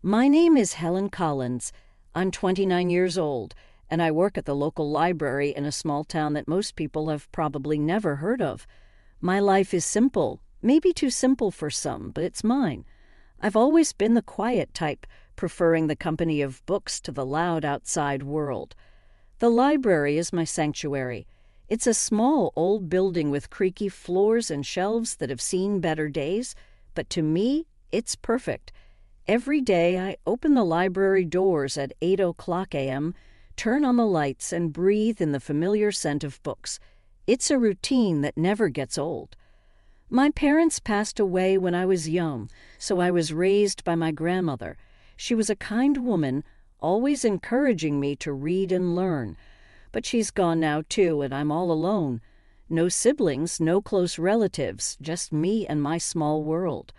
My name is Helen Collins. I'm 29 years old, and I work at the local library in a small town that most people have probably never heard of. My life is simple, maybe too simple for some, but it's mine. I've always been the quiet type, preferring the company of books to the loud outside world. The library is my sanctuary. It's a small old building with creaky floors and shelves that have seen better days, but to me, it's perfect. Every day I open the library doors at 8 a.m., turn on the lights, and breathe in the familiar scent of books. It's a routine that never gets old. My parents passed away when I was young, so I was raised by my grandmother. She was a kind woman, always encouraging me to read and learn. But she's gone now too, and I'm all alone. No siblings, no close relatives, just me and my small world.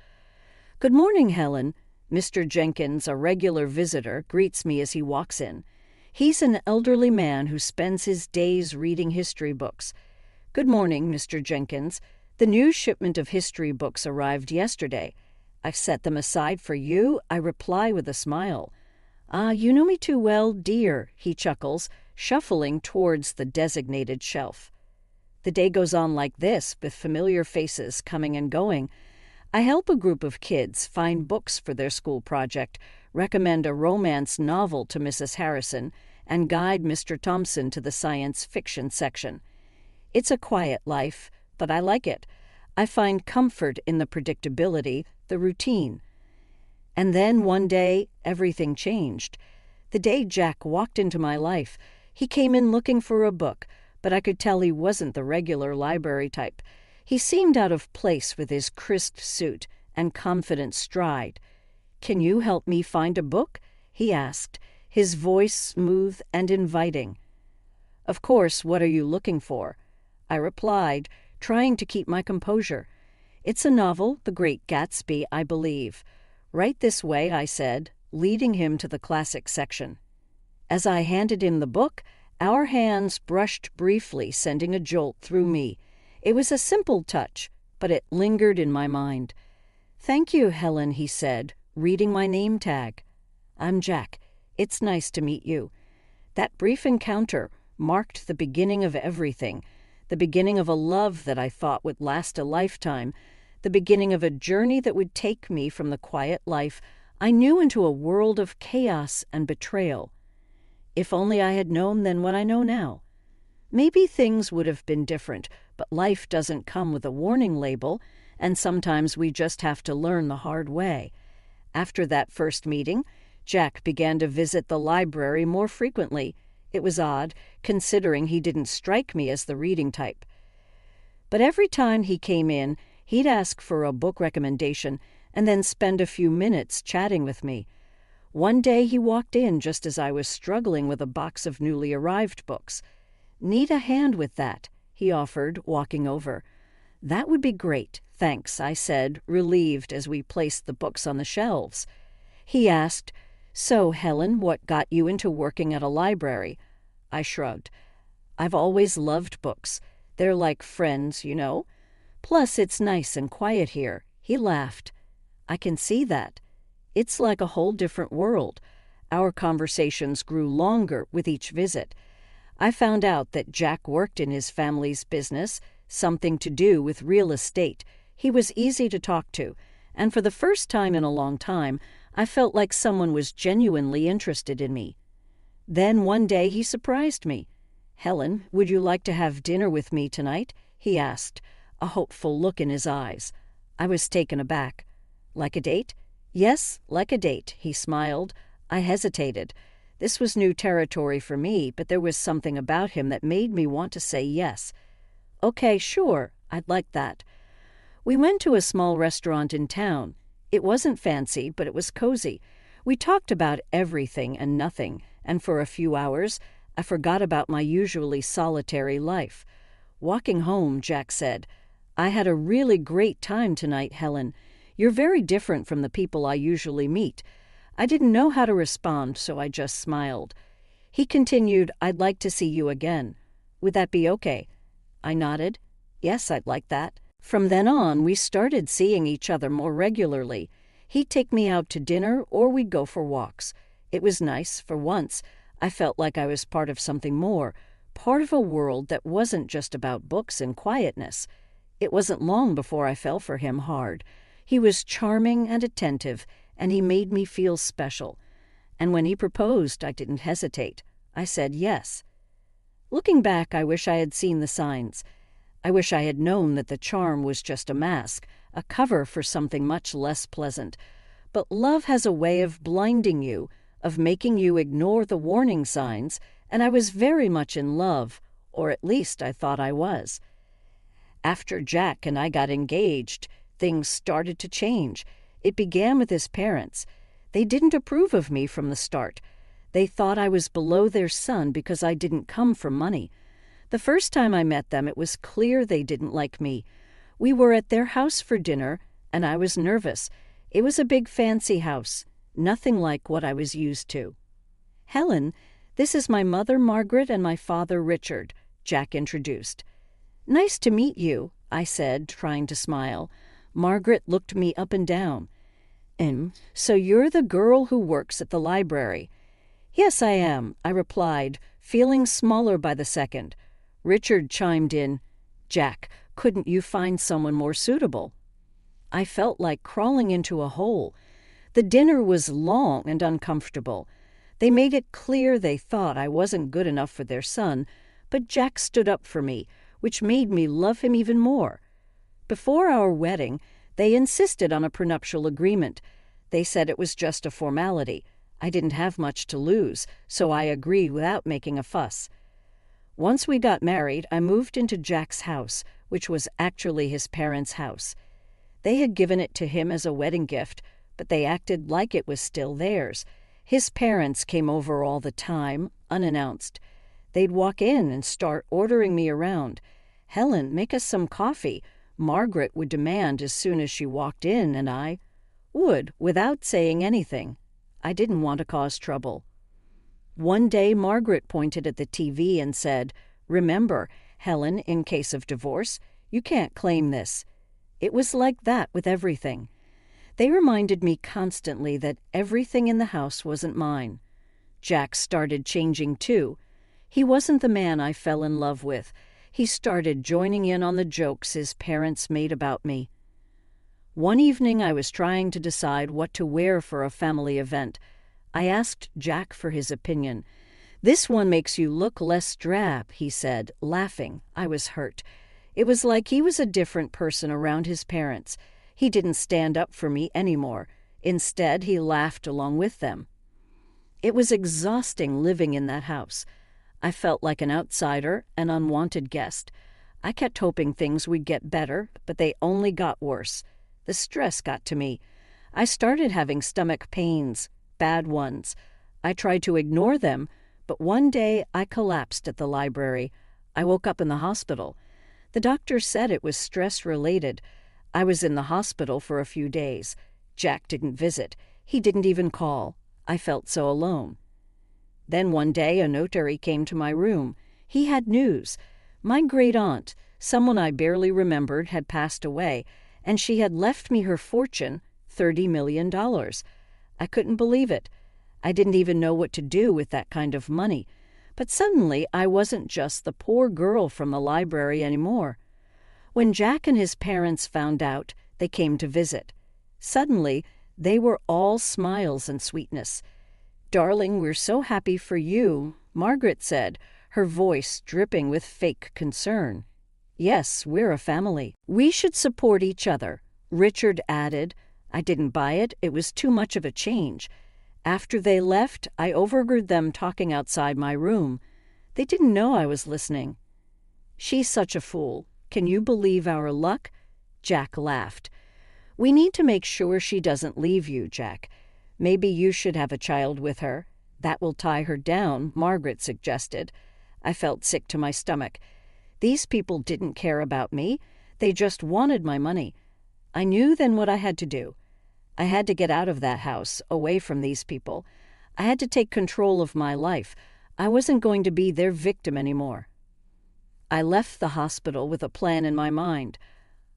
"Good morning, Helen." Mr. Jenkins, a regular visitor, greets me as he walks in. He's an elderly man who spends his days reading history books. "Good morning, Mr. Jenkins. The new shipment of history books arrived yesterday. I've set them aside for you," I reply with a smile. "Ah, you know me too well, dear," he chuckles, shuffling towards the designated shelf. The day goes on like this, with familiar faces coming and going. I help a group of kids find books for their school project, recommend a romance novel to Mrs. Harrison, and guide Mr. Thompson to the science fiction section. It's a quiet life, but I like it. I find comfort in the predictability, the routine. And then one day, everything changed. The day Jack walked into my life, he came in looking for a book, but I could tell he wasn't the regular library type. He seemed out of place with his crisp suit and confident stride. "Can you help me find a book?" he asked, his voice smooth and inviting. "Of course, what are you looking for?" I replied, trying to keep my composure. "It's a novel, The Great Gatsby, I believe." "Right this way," I said, leading him to the classic section. As I handed him the book, our hands brushed briefly, sending a jolt through me. It was a simple touch, but it lingered in my mind. "Thank you, Helen," he said, reading my name tag. "I'm Jack. It's nice to meet you." That brief encounter marked the beginning of everything, the beginning of a love that I thought would last a lifetime, the beginning of a journey that would take me from the quiet life I knew into a world of chaos and betrayal. If only I had known then what I know now. Maybe things would have been different, but life doesn't come with a warning label, and sometimes we just have to learn the hard way. After that first meeting, Jack began to visit the library more frequently. It was odd, considering he didn't strike me as the reading type. But every time he came in, he'd ask for a book recommendation and then spend a few minutes chatting with me. One day he walked in just as I was struggling with a box of newly arrived books. "Need a hand with that?" he offered, walking over. "That would be great, thanks," I said, relieved as we placed the books on the shelves. He asked, "So, Helen, what got you into working at a library?" I shrugged. "I've always loved books. They're like friends, you know. Plus, it's nice and quiet here." He laughed. "I can see that. It's like a whole different world." Our conversations grew longer with each visit. I found out that Jack worked in his family's business, something to do with real estate. He was easy to talk to, and for the first time in a long time, I felt like someone was genuinely interested in me. Then one day he surprised me. "Helen, would you like to have dinner with me tonight?" he asked, a hopeful look in his eyes. I was taken aback. "Like a date?" "Yes, like a date," he smiled. I hesitated. This was new territory for me, but there was something about him that made me want to say yes. "Okay, sure, I'd like that." We went to a small restaurant in town. It wasn't fancy, but it was cozy. We talked about everything and nothing, and for a few hours, I forgot about my usually solitary life. Walking home, Jack said, "I had a really great time tonight, Helen. You're very different from the people I usually meet." I didn't know how to respond, so I just smiled. He continued, "I'd like to see you again. Would that be okay?" I nodded. "Yes, I'd like that." From then on, we started seeing each other more regularly. He'd take me out to dinner or we'd go for walks. It was nice. For once, I felt like I was part of something more, part of a world that wasn't just about books and quietness. It wasn't long before I fell for him hard. He was charming and attentive, and he made me feel special. And when he proposed, I didn't hesitate. I said yes. Looking back, I wish I had seen the signs. I wish I had known that the charm was just a mask, a cover for something much less pleasant. But love has a way of blinding you, of making you ignore the warning signs, and I was very much in love, or at least I thought I was. After Jack and I got engaged, things started to change. It began with his parents. They didn't approve of me from the start. They thought I was below their son because I didn't come from money. The first time I met them, it was clear they didn't like me. We were at their house for dinner, and I was nervous. It was a big fancy house, nothing like what I was used to. "Helen, this is my mother Margaret and my father Richard," Jack introduced. "Nice to meet you," I said, trying to smile. Margaret looked me up and down. So you're the girl who works at the library." "Yes, I am," I replied, feeling smaller by the second. Richard chimed in, "Jack, couldn't you find someone more suitable?" I felt like crawling into a hole. The dinner was long and uncomfortable. They made it clear they thought I wasn't good enough for their son, but Jack stood up for me, which made me love him even more. Before our wedding, they insisted on a prenuptial agreement. They said it was just a formality. I didn't have much to lose, so I agreed without making a fuss. Once we got married, I moved into Jack's house, which was actually his parents' house. They had given it to him as a wedding gift, but they acted like it was still theirs. His parents came over all the time, unannounced. They'd walk in and start ordering me around. "Helen, make us some coffee," Margaret would demand as soon as she walked in, and I would, without saying anything. I didn't want to cause trouble. One day, Margaret pointed at the TV and said, "Remember, Helen, in case of divorce, you can't claim this." It was like that with everything. They reminded me constantly that everything in the house wasn't mine. Jack started changing too. He wasn't the man I fell in love with. He started joining in on the jokes his parents made about me. One evening I was trying to decide what to wear for a family event. I asked Jack for his opinion. "This one makes you look less drab," he said, laughing. I was hurt. It was like he was a different person around his parents. He didn't stand up for me anymore. Instead, he laughed along with them. It was exhausting living in that house. I felt like an outsider, an unwanted guest. I kept hoping things would get better, but they only got worse. The stress got to me. I started having stomach pains, bad ones. I tried to ignore them, but one day I collapsed at the library. I woke up in the hospital. The doctor said it was stress-related. I was in the hospital for a few days. Jack didn't visit. He didn't even call. I felt so alone. Then one day a notary came to my room. He had news. My great-aunt, someone I barely remembered, had passed away, and she had left me her fortune, $30 million. I couldn't believe it. I didn't even know what to do with that kind of money. But suddenly I wasn't just the poor girl from the library anymore. When Jack and his parents found out, they came to visit. Suddenly, they were all smiles and sweetness. "Darling, we're so happy for you," Margaret said, her voice dripping with fake concern. "Yes, we're a family. We should support each other," Richard added. I didn't buy it. It was too much of a change. After they left, I overheard them talking outside my room. They didn't know I was listening. "She's such a fool. Can you believe our luck?" Jack laughed. "We need to make sure she doesn't leave you, Jack. Maybe you should have a child with her. That will tie her down," Margaret suggested. I felt sick to my stomach. These people didn't care about me. They just wanted my money. I knew then what I had to do. I had to get out of that house, away from these people. I had to take control of my life. I wasn't going to be their victim anymore. I left the hospital with a plan in my mind.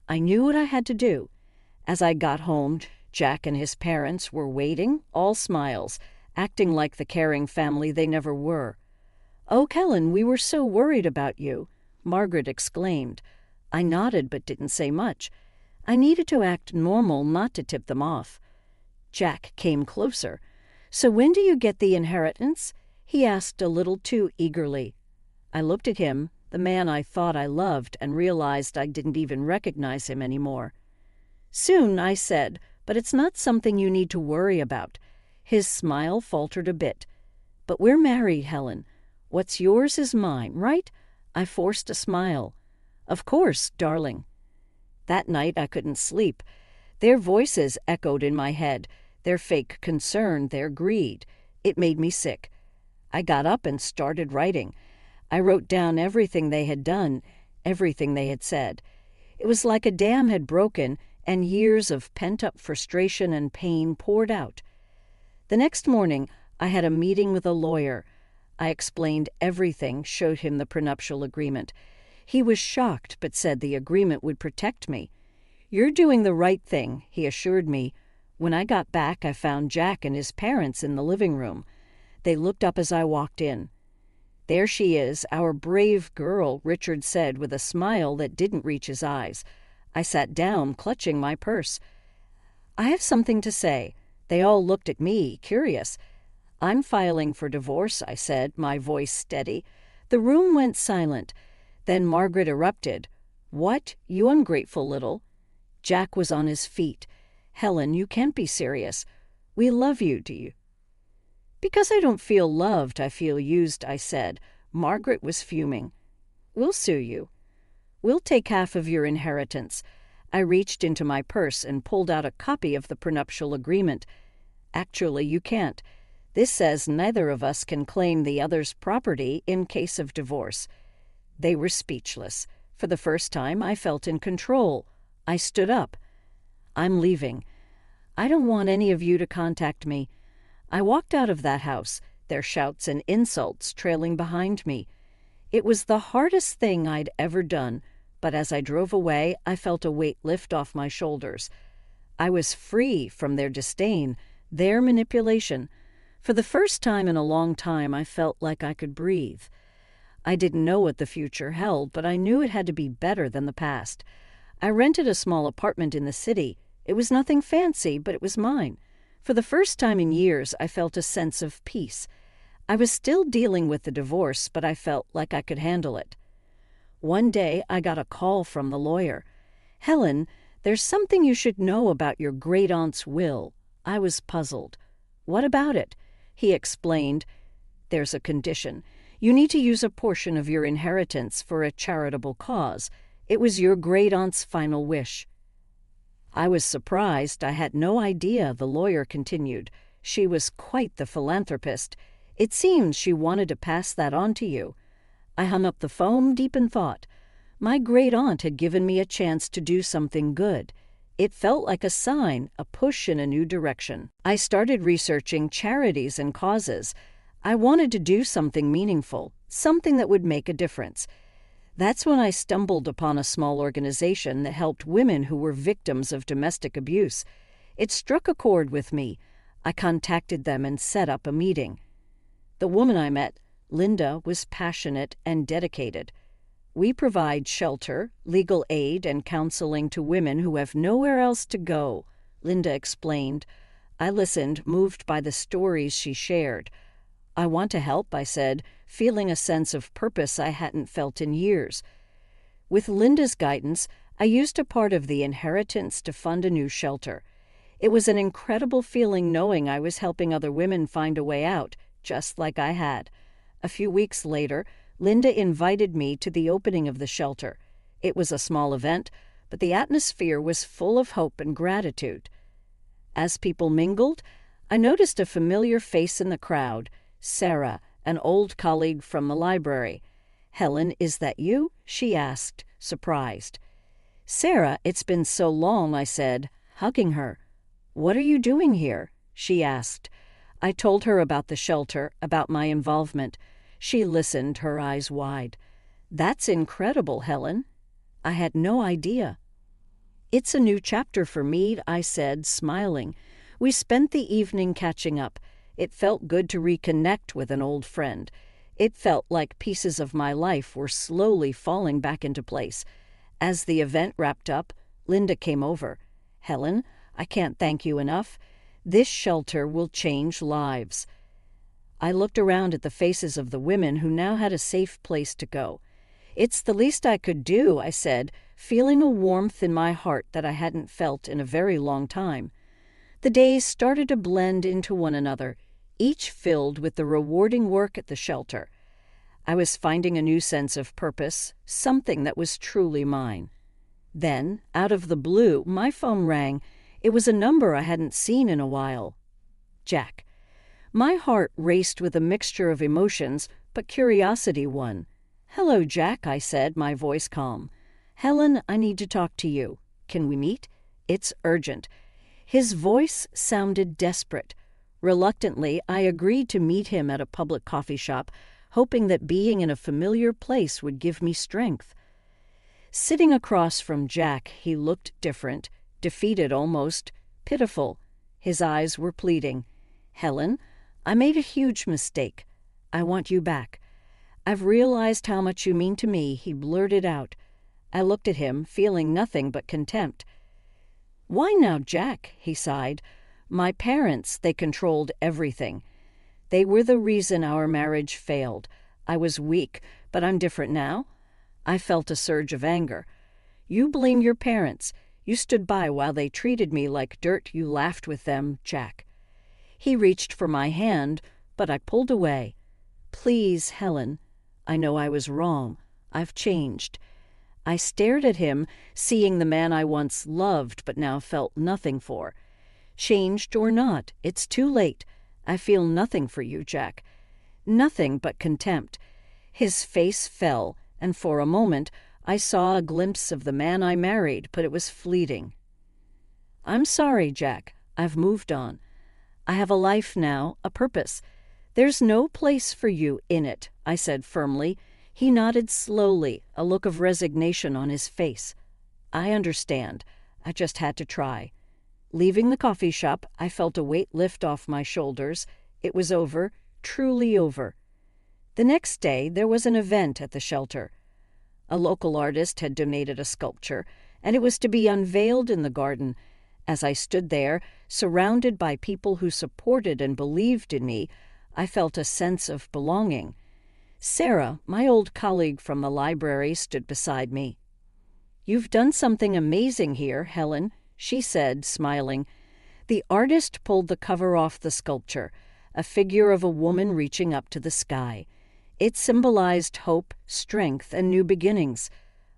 I knew what I had to do. As I got home, Jack and his parents were waiting, all smiles, acting like the caring family they never were. "Oh, Helen, we were so worried about you," Margaret exclaimed. I nodded but didn't say much. I needed to act normal, not to tip them off. Jack came closer. "So when do you get the inheritance?" he asked a little too eagerly. I looked at him, the man I thought I loved, and realized I didn't even recognize him anymore. "Soon," I said, "but it's not something you need to worry about." His smile faltered a bit. "But we're married, Helen. What's yours is mine, right?" I forced a smile. "Of course, darling." That night I couldn't sleep. Their voices echoed in my head, their fake concern, their greed. It made me sick. I got up and started writing. I wrote down everything they had done, everything they had said. It was like a dam had broken and years of pent-up frustration and pain poured out. The next morning, I had a meeting with a lawyer. I explained everything, showed him the prenuptial agreement. He was shocked, but said the agreement would protect me. "You're doing the right thing," he assured me. When I got back, I found Jack and his parents in the living room. They looked up as I walked in. "There she is, our brave girl," Richard said with a smile that didn't reach his eyes. I sat down, clutching my purse. "I have something to say." They all looked at me, curious. "I'm filing for divorce," I said, my voice steady. The room went silent. Then Margaret erupted. "What? You ungrateful little—" Jack was on his feet. "Helen, you can't be serious. We love you, do you?" "Because I don't feel loved, I feel used," I said. Margaret was fuming. "We'll sue you. We'll take half of your inheritance." I reached into my purse and pulled out a copy of the prenuptial agreement. "Actually, you can't. This says neither of us can claim the other's property in case of divorce." They were speechless. For the first time, I felt in control. I stood up. "I'm leaving. I don't want any of you to contact me." I walked out of that house, their shouts and insults trailing behind me. It was the hardest thing I'd ever done, but as I drove away, I felt a weight lift off my shoulders. I was free from their disdain, their manipulation. For the first time in a long time, I felt like I could breathe. I didn't know what the future held, but I knew it had to be better than the past. I rented a small apartment in the city. It was nothing fancy, but it was mine. For the first time in years, I felt a sense of peace. I was still dealing with the divorce, but I felt like I could handle it. One day, I got a call from the lawyer. "Helen, there's something you should know about your great-aunt's will." I was puzzled. "What about it?" He explained. "There's a condition. You need to use a portion of your inheritance for a charitable cause. It was your great-aunt's final wish." I was surprised. I had no idea, the lawyer continued. "She was quite the philanthropist. It seems she wanted to pass that on to you." I hung up the phone, deep in thought. My great-aunt had given me a chance to do something good. It felt like a sign, a push in a new direction. I started researching charities and causes. I wanted to do something meaningful, something that would make a difference. That's when I stumbled upon a small organization that helped women who were victims of domestic abuse. It struck a chord with me. I contacted them and set up a meeting. The woman I met, Linda, was passionate and dedicated. "We provide shelter, legal aid, and counseling to women who have nowhere else to go," Linda explained. I listened, moved by the stories she shared. "I want to help," I said, feeling a sense of purpose I hadn't felt in years. With Linda's guidance, I used a part of the inheritance to fund a new shelter. It was an incredible feeling knowing I was helping other women find a way out, just like I had. A few weeks later, Linda invited me to the opening of the shelter. It was a small event, but the atmosphere was full of hope and gratitude. As people mingled, I noticed a familiar face in the crowd, Sarah, an old colleague from the library. "Helen, is that you?" she asked, surprised. "Sarah, it's been so long," I said, hugging her. "What are you doing here?" she asked. I told her about the shelter, about my involvement. She listened, her eyes wide. "That's incredible, Helen. I had no idea." It's a new chapter for me, I said, smiling. We spent the evening catching up. It felt good to reconnect with an old friend. It felt like pieces of my life were slowly falling back into place. As the event wrapped up, Linda came over. "Helen, I can't thank you enough. This shelter will change lives." I looked around at the faces of the women who now had a safe place to go. "It's the least I could do," I said, feeling a warmth in my heart that I hadn't felt in a very long time. The days started to blend into one another, each filled with the rewarding work at the shelter. I was finding a new sense of purpose, something that was truly mine. Then, out of the blue, my phone rang. It was a number I hadn't seen in a while. Jack. My heart raced with a mixture of emotions, but curiosity won. "Hello, Jack," I said, my voice calm. "Helen, I need to talk to you. Can we meet? It's urgent." His voice sounded desperate. Reluctantly, I agreed to meet him at a public coffee shop, hoping that being in a familiar place would give me strength. Sitting across from Jack, he looked different, defeated almost, pitiful. His eyes were pleading. "Helen, I made a huge mistake. I want you back. I've realized how much you mean to me," he blurted out. I looked at him, feeling nothing but contempt. "Why now, Jack?" he sighed. "My parents, they controlled everything. They were the reason our marriage failed. I was weak, but I'm different now." I felt a surge of anger. "You blame your parents. You stood by while they treated me like dirt. You laughed with them, Jack." He reached for my hand, but I pulled away. "Please, Helen. I know I was wrong. I've changed." I stared at him, seeing the man I once loved but now felt nothing for. "Changed or not, it's too late. I feel nothing for you, Jack. Nothing but contempt." His face fell, and for a moment I saw a glimpse of the man I married, but it was fleeting. "I'm sorry, Jack. I've moved on. I have a life now, a purpose. There's no place for you in it," I said firmly. He nodded slowly, a look of resignation on his face. "I understand. I just had to try." Leaving the coffee shop, I felt a weight lift off my shoulders. It was over, truly over. The next day, there was an event at the shelter. A local artist had donated a sculpture, and it was to be unveiled in the garden. As I stood there, surrounded by people who supported and believed in me, I felt a sense of belonging. Sarah, my old colleague from the library, stood beside me. "You've done something amazing here, Helen," she said, smiling. The artist pulled the cover off the sculpture, a figure of a woman reaching up to the sky. It symbolized hope, strength, and new beginnings.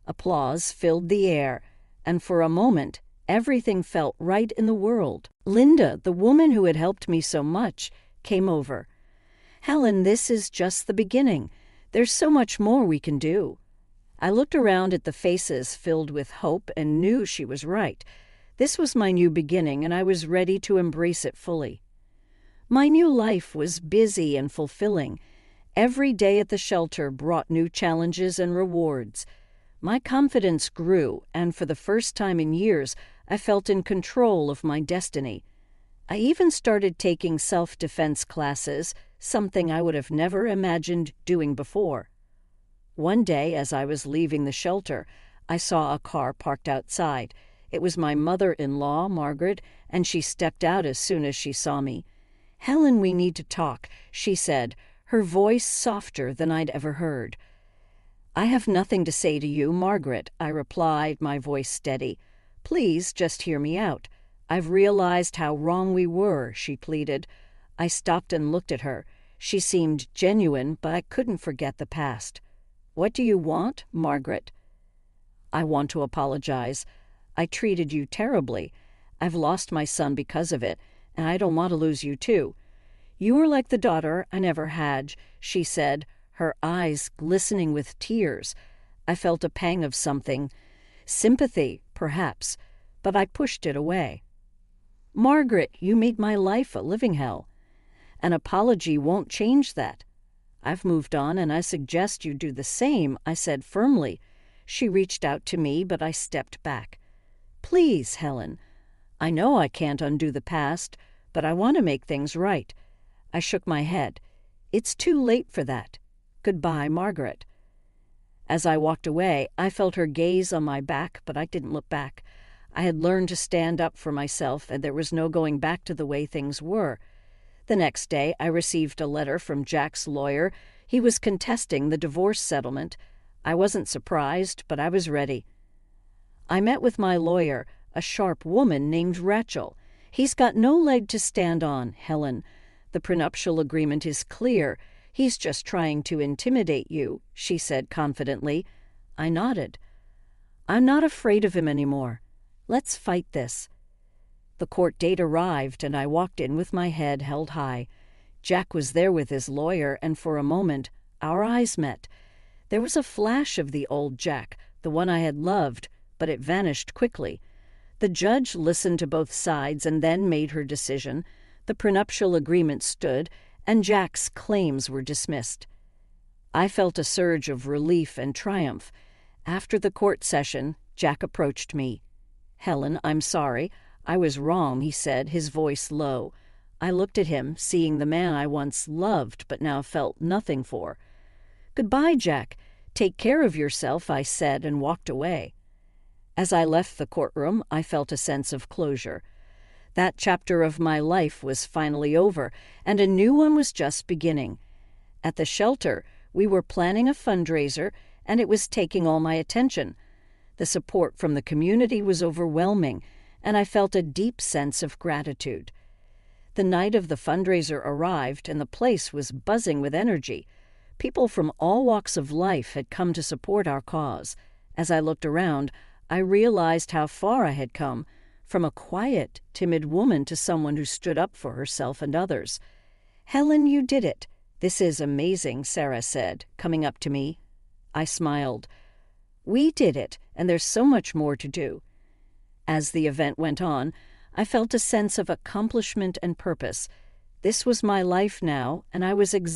Applause filled the air, and for a moment, everything felt right in the world. Linda, the woman who had helped me so much, came over. "Helen, this is just the beginning. There's so much more we can do." I looked around at the faces filled with hope and knew she was right. This was my new beginning, and I was ready to embrace it fully. My new life was busy and fulfilling. Every day at the shelter brought new challenges and rewards. My confidence grew, and for the first time in years, I felt in control of my destiny. I even started taking self-defense classes, something I would have never imagined doing before. One day, as I was leaving the shelter, I saw a car parked outside. It was my mother-in-law, Margaret, and she stepped out as soon as she saw me. "Helen, we need to talk," she said, her voice softer than I'd ever heard. "I have nothing to say to you, Margaret," I replied, my voice steady. "Please just hear me out. I've realized how wrong we were," she pleaded. I stopped and looked at her. She seemed genuine, but I couldn't forget the past. "What do you want, Margaret?" "I want to apologize. I treated you terribly. I've lost my son because of it, and I don't want to lose you too. You were like the daughter I never had," she said, her eyes glistening with tears. I felt a pang of something. Sympathy, perhaps, but I pushed it away. "Margaret, you made my life a living hell. An apology won't change that. I've moved on, and I suggest you do the same," I said firmly. She reached out to me, but I stepped back. Please, Helen. I know I can't undo the past, but I want to make things right. I shook my head. It's too late for that. Goodbye, Margaret. As I walked away, I felt her gaze on my back, but I didn't look back. I had learned to stand up for myself, and there was no going back to the way things were. The next day, I received a letter from Jack's lawyer. He was contesting the divorce settlement. I wasn't surprised, but I was ready. I met with my lawyer, a sharp woman named Rachel. He's got no leg to stand on, Helen. The prenuptial agreement is clear. He's just trying to intimidate you, she said confidently. I nodded. I'm not afraid of him anymore. Let's fight this. The court date arrived, and I walked in with my head held high. Jack was there with his lawyer, and for a moment, our eyes met. There was a flash of the old Jack, the one I had loved, but it vanished quickly. The judge listened to both sides and then made her decision. The prenuptial agreement stood, and Jack's claims were dismissed. I felt a surge of relief and triumph. After the court session, Jack approached me. Helen, I'm sorry. I was wrong, he said, his voice low. I looked at him, seeing the man I once loved but now felt nothing for. Goodbye, Jack. Take care of yourself, I said, and walked away. As I left the courtroom, I felt a sense of closure. That chapter of my life was finally over, and a new one was just beginning. At the shelter, we were planning a fundraiser, and it was taking all my attention. The support from the community was overwhelming, and I felt a deep sense of gratitude. The night of the fundraiser arrived, and the place was buzzing with energy. People from all walks of life had come to support our cause. As I looked around, I realized how far I had come, from a quiet, timid woman to someone who stood up for herself and others. Helen, you did it. This is amazing, Sarah said, coming up to me. I smiled. We did it, and there's so much more to do. As the event went on, I felt a sense of accomplishment and purpose. This was my life now, and I was exactly